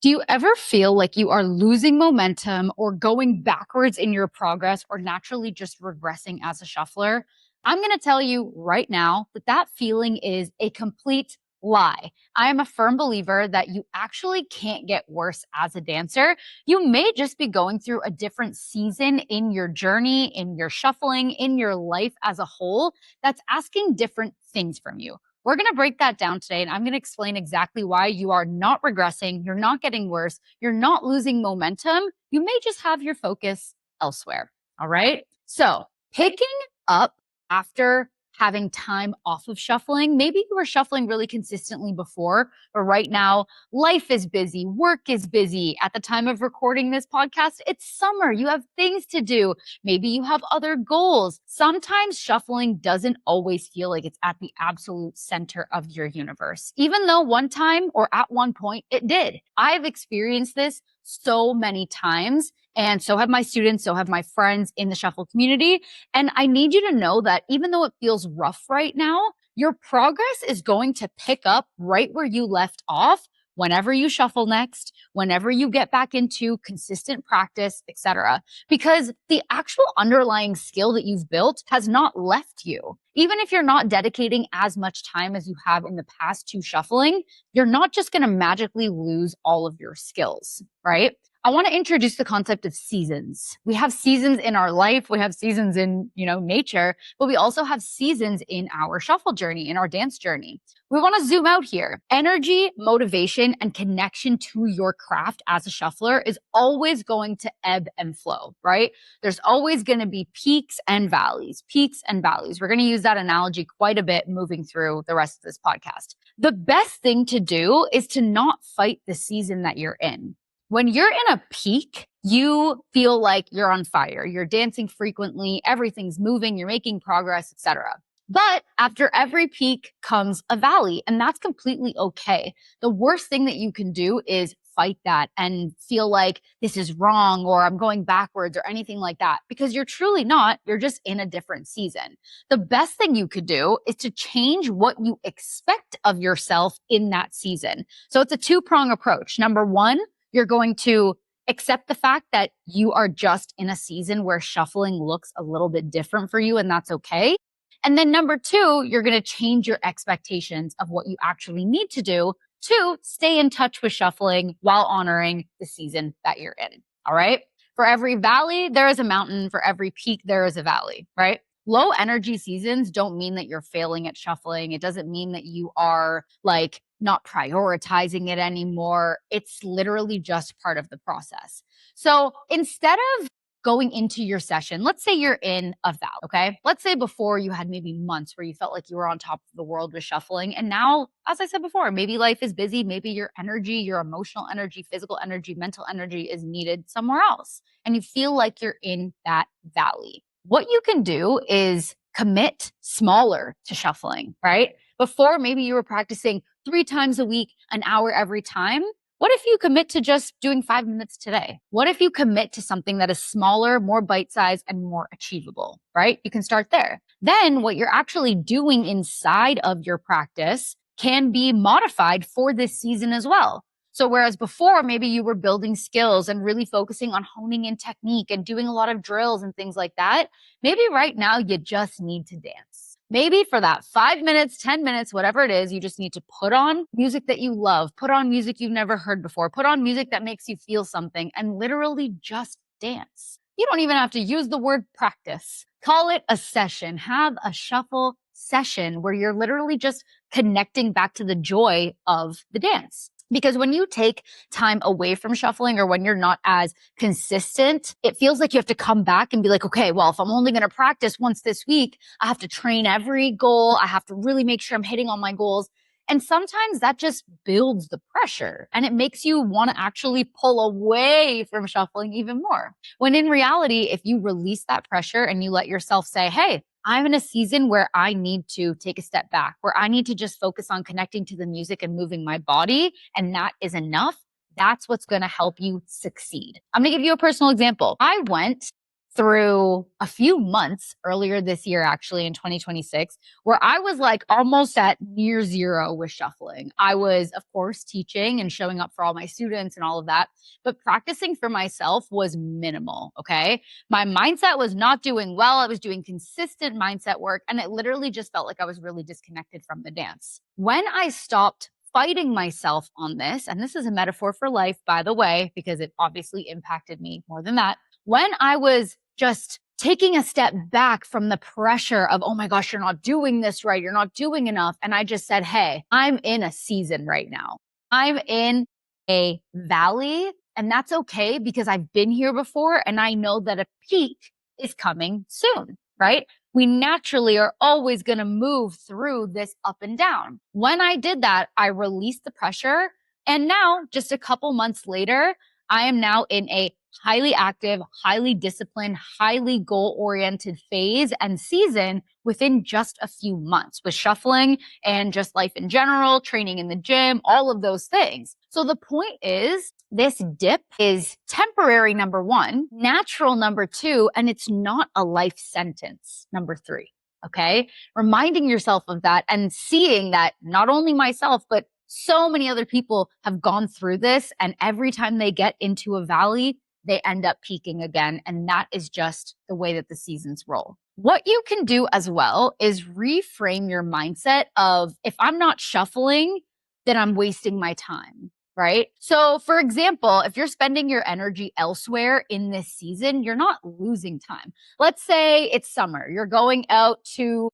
Do you ever feel like you are losing momentum or going backwards in your progress or naturally just regressing as a shuffler? I'm going to tell you right now that that feeling is a complete lie. I am a firm believer that you actually can't get worse as a dancer. You may just be going through a different season in your journey, in your shuffling, in your life as a whole that's asking different things from you. We're going to break that down today, and I'm going to explain exactly why you are not regressing, you're not getting worse, you're not losing momentum. You may just have your focus elsewhere. All right. So, picking up after having time off of shuffling, maybe you were shuffling really consistently before, but right now life is busy, work is busy. At the time of recording this podcast, it's summer, you have things to do. Maybe you have other goals. Sometimes shuffling doesn't always feel like it's at the absolute center of your universe, even though one time or at one point it did. I've experienced this so many times, and so have my students, so have my friends in the shuffle community. And I need you to know that even though it feels rough right now, your progress is going to pick up right where you left off whenever you shuffle next, whenever you get back into consistent practice, etc. Because the actual underlying skill that you've built has not left you. Even if you're not dedicating as much time as you have in the past to shuffling, you're not just going to magically lose all of your skills, right? I want to introduce the concept of seasons. We have seasons in our life. We have seasons in, nature, but we also have seasons in our shuffle journey, in our dance journey. We want to zoom out here. Energy, motivation, and connection to your craft as a shuffler is always going to ebb and flow, right? There's always going to be peaks and valleys, peaks and valleys. We're going to use that analogy quite a bit moving through the rest of this podcast. The best thing to do is to not fight the season that you're in. When you're in a peak, you feel like you're on fire. You're dancing frequently, everything's moving, you're making progress, etc. But after every peak comes a valley, and that's completely okay. The worst thing that you can do is fight that and feel like this is wrong or I'm going backwards or anything like that, because you're truly not. You're just in a different season. The best thing you could do is to change what you expect of yourself in that season. So it's a two-prong approach. Number one, you're going to accept the fact that you are just in a season where shuffling looks a little bit different for you, and that's okay. And then number two, you're going to change your expectations of what you actually need to do to stay in touch with shuffling while honoring the season that you're in. All right. For every valley, there is a mountain. For every peak, there is a valley, right? Low energy seasons don't mean that you're failing at shuffling. It doesn't mean that you are like not prioritizing it anymore. It's literally just part of the process. So instead of going into your session, let's say you're in a valley, okay? Let's say before you had maybe months where you felt like you were on top of the world with shuffling. And now, as I said before, maybe life is busy. Maybe your energy, your emotional energy, physical energy, mental energy is needed somewhere else. And you feel like you're in that valley. What you can do is commit smaller to shuffling, right? Before, maybe you were practicing 3 times a week, an hour every time. What if you commit to just doing 5 minutes today? What if you commit to something that is smaller, more bite-sized, and more achievable, right? You can start there. Then what you're actually doing inside of your practice can be modified for this season as well. So whereas before, maybe you were building skills and really focusing on honing in technique and doing a lot of drills and things like that, maybe right now you just need to dance. Maybe for that 5 minutes, 10 minutes, whatever it is, you just need to put on music that you love, put on music you've never heard before, put on music that makes you feel something, and literally just dance. You don't even have to use the word practice. Call it a session. Have a shuffle session where you're literally just connecting back to the joy of the dance. Because when you take time away from shuffling or when you're not as consistent, it feels like you have to come back and be like, okay, well, if I'm only going to practice once this week, I have to train every goal. I have to really make sure I'm hitting all my goals. And sometimes that just builds the pressure and it makes you want to actually pull away from shuffling even more. When in reality, if you release that pressure and you let yourself say, hey, I'm in a season where I need to take a step back, where I need to just focus on connecting to the music and moving my body, and that is enough. That's what's going to help you succeed. I'm going to give you a personal example. I went through a few months earlier this year, actually in 2026, where I was like almost at near zero with shuffling. I was, of course, teaching and showing up for all my students and all of that, but practicing for myself was minimal. Okay. My mindset was not doing well. I was doing consistent mindset work, and it literally just felt like I was really disconnected from the dance. When I stopped fighting myself on this, and this is a metaphor for life, by the way, because it obviously impacted me more than that. When I was just taking a step back from the pressure of, oh my gosh, you're not doing this right, you're not doing enough. And I just said, hey, I'm in a season right now. I'm in a valley, and that's okay because I've been here before and I know that a peak is coming soon, right? We naturally are always going to move through this up and down. When I did that, I released the pressure. And now, just a couple months later, I am now in a highly active, highly disciplined, highly goal oriented phase and season within just a few months with shuffling and just life in general, training in the gym, all of those things. So the point is, this dip is temporary, number one, natural, number two, and it's not a life sentence, number three. Okay. Reminding yourself of that and seeing that not only myself, but so many other people have gone through this. And every time they get into a valley, they end up peaking again. And that is just the way that the seasons roll. What you can do as well is reframe your mindset of, if I'm not shuffling, then I'm wasting my time. Right? So, for example, if you're spending your energy elsewhere in this season, you're not losing time. Let's say it's summer, you're going out to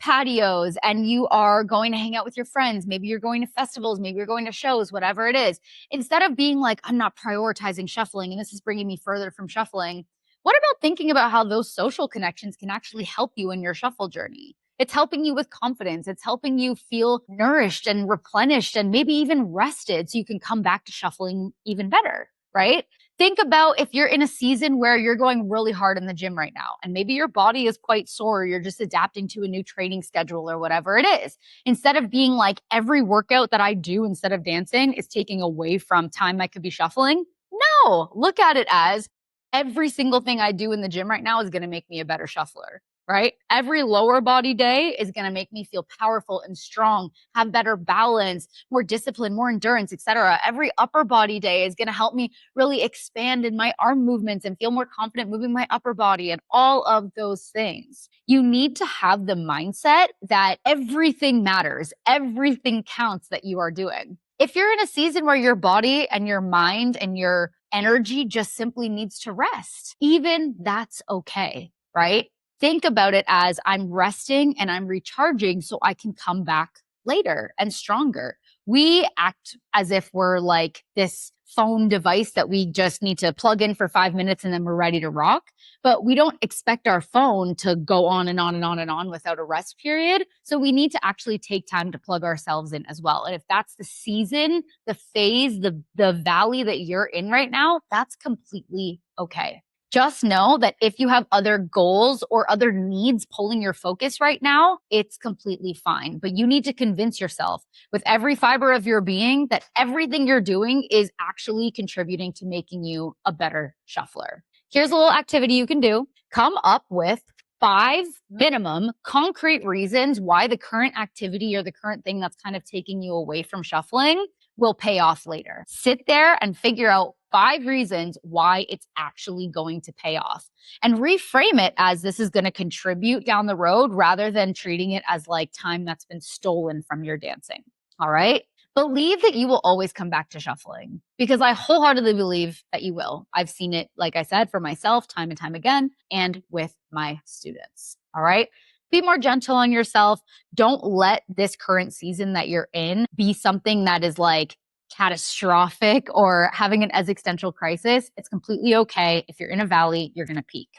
patios and you are going to hang out with your friends. Maybe you're going to festivals, maybe you're going to shows, whatever it is. Instead of being like, I'm not prioritizing shuffling and this is bringing me further from shuffling, what about thinking about how those social connections can actually help you in your shuffle journey? It's helping you with confidence. It's helping you feel nourished and replenished and maybe even rested so you can come back to shuffling even better, right? Think about if you're in a season where you're going really hard in the gym right now and maybe your body is quite sore, you're just adapting to a new training schedule or whatever it is. Instead of being like, every workout that I do instead of dancing is taking away from time I could be shuffling. No, look at it as, every single thing I do in the gym right now is going to make me a better shuffler. Right? Every lower body day is going to make me feel powerful and strong, have better balance, more discipline, more endurance, etc. Every upper body day is going to help me really expand in my arm movements and feel more confident moving my upper body and all of those things. You need to have the mindset that everything matters, everything counts that you are doing. If you're in a season where your body and your mind and your energy just simply needs to rest, even that's okay, right? Think about it as, I'm resting and I'm recharging so I can come back later and stronger. We act as if we're like this phone device that we just need to plug in for 5 minutes and then we're ready to rock. But we don't expect our phone to go on and on and on and on without a rest period. So we need to actually take time to plug ourselves in as well. And if that's the season, the phase, the valley that you're in right now, that's completely okay. Just know that if you have other goals or other needs pulling your focus right now, it's completely fine. But you need to convince yourself with every fiber of your being that everything you're doing is actually contributing to making you a better shuffler. Here's a little activity you can do. Come up with 5 minimum concrete reasons why the current activity or the current thing that's kind of taking you away from shuffling will pay off later. Sit there and figure out 5 reasons why it's actually going to pay off and reframe it as, this is going to contribute down the road rather than treating it as like time that's been stolen from your dancing. All right. Believe that you will always come back to shuffling, because I wholeheartedly believe that you will. I've seen it, like I said, for myself time and time again and with my students. All right. Be more gentle on yourself. Don't let this current season that you're in be something that is like catastrophic or having an existential crisis. It's completely okay. If you're in a valley, you're going to peak.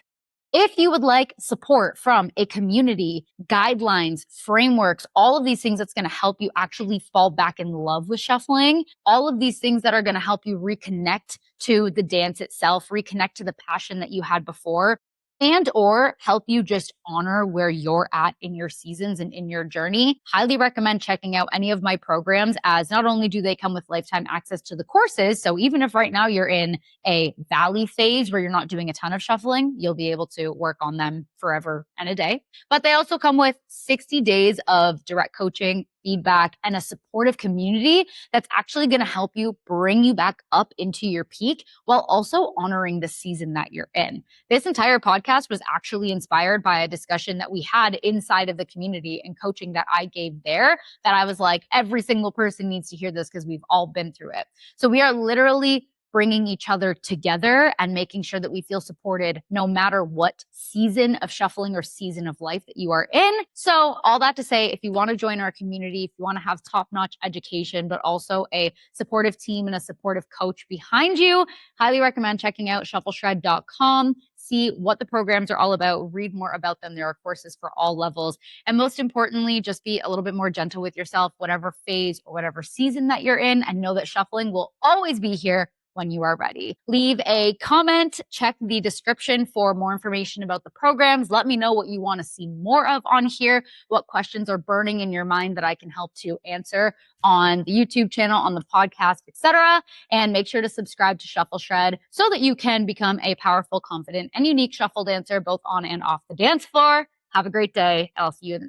If you would like support from a community, guidelines, frameworks, all of these things that's going to help you actually fall back in love with shuffling, all of these things that are going to help you reconnect to the dance itself, reconnect to the passion that you had before, and or help you just honor where you're at in your seasons and in your journey, highly recommend checking out any of my programs, as not only do they come with lifetime access to the courses, so even if right now you're in a valley phase where you're not doing a ton of shuffling, you'll be able to work on them forever and a day. But they also come with 60 days of direct coaching, feedback, and a supportive community that's actually going to help you bring you back up into your peak while also honoring the season that you're in. This entire podcast was actually inspired by a discussion that we had inside of the community and coaching that I gave there, that I was like, every single person needs to hear this because we've all been through it. So we are literally bringing each other together and making sure that we feel supported no matter what season of shuffling or season of life that you are in. So all that to say, if you want to join our community, if you want to have top-notch education, but also a supportive team and a supportive coach behind you, highly recommend checking out shuffleshred.com. See what the programs are all about, read more about them. There are courses for all levels. And most importantly, just be a little bit more gentle with yourself, whatever phase or whatever season that you're in, and know that shuffling will always be here when you are ready. Leave a comment, check the description for more information about the programs. Let me know what you want to see more of on here, what questions are burning in your mind that I can help to answer on the YouTube channel, on the podcast, etc. And make sure to subscribe to Shuffle Shred so that you can become a powerful, confident, and unique shuffle dancer both on and off the dance floor. Have a great day. I'll see you in the